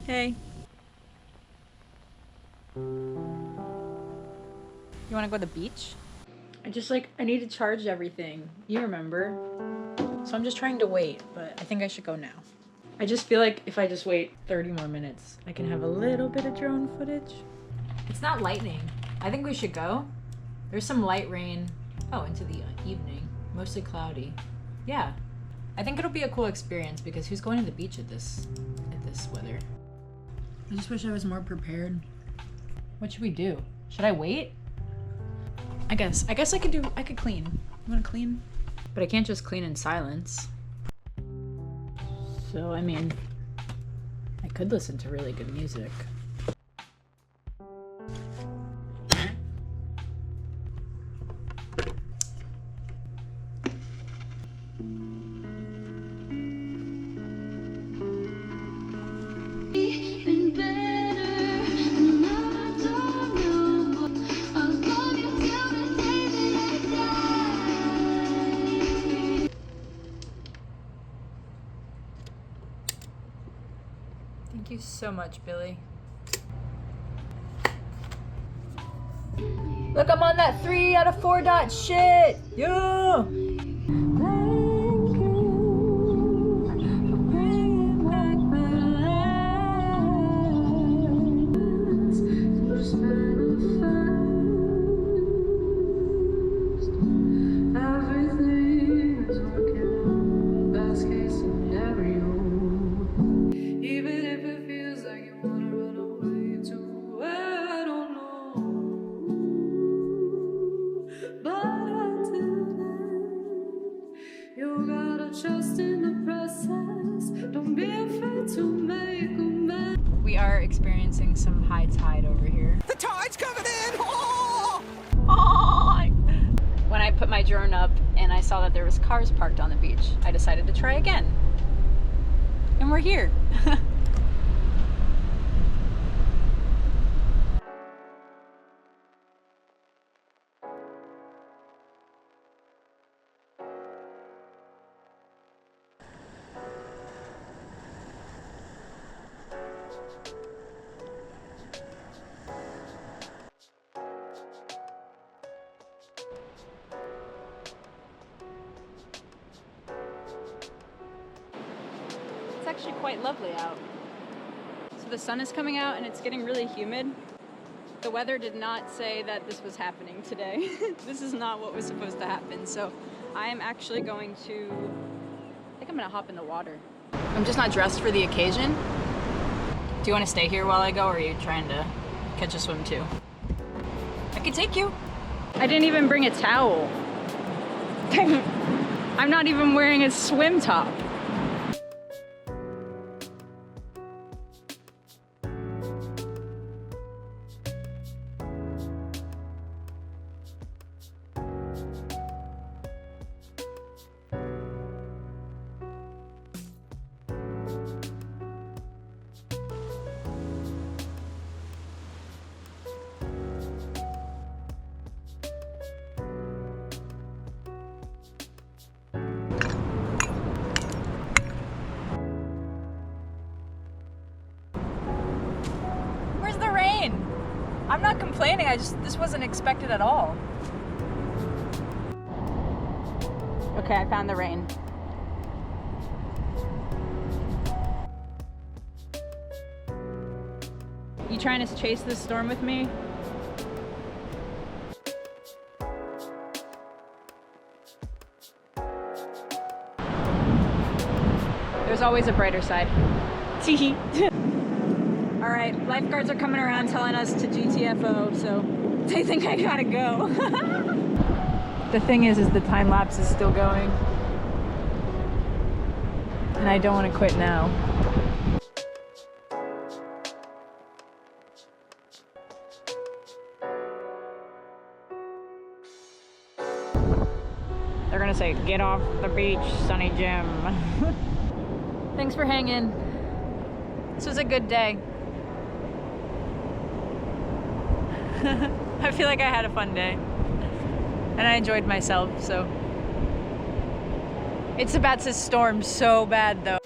Hey. You want to go to the beach? I need to charge everything. You remember. So I'm just trying to wait, but I think I should go now. I just feel like if I just wait 30 more minutes, I can have a little bit of drone footage. It's not lightning. I think we should go. There's some light rain. Oh, into the evening. Mostly cloudy. Yeah. I think it'll be a cool experience because who's going to the beach at this weather? I just wish I was more prepared. What should we do? Should I wait? I guess I could clean. You wanna clean? But I can't just clean in silence. So, I mean, I could listen to really good music. Thank you so much, Billy. Look, I'm on that 3 out of 4 dot shit! Yeah! We are experiencing some high tide over here. The tide's coming in! Oh! Oh! When I put my drone up and I saw that there was cars parked on the beach, I decided to try again. And we're here. It's actually quite lovely out. So the sun is coming out and it's getting really humid. The weather did not say that this was happening today. This is not what was supposed to happen. So I am actually going to, I think I'm gonna hop in the water. I'm just not dressed for the occasion. Do you want to stay here while I go, or are you trying to catch a swim too? I could take you. I didn't even bring a towel. I'm not even wearing a swim top. I'm not complaining, this wasn't expected at all. Okay, I found the rain. You trying to chase this storm with me? There's always a brighter side. Teehee. All right, lifeguards are coming around telling us to GTFO, so they think I gotta go. The thing is the time lapse is still going. And I don't want to quit now. They're gonna say, get off the beach, Sunny Jim. Thanks for hanging. This was a good day. I feel like I had a fun day. And I enjoyed myself, so. It's about to storm so bad though.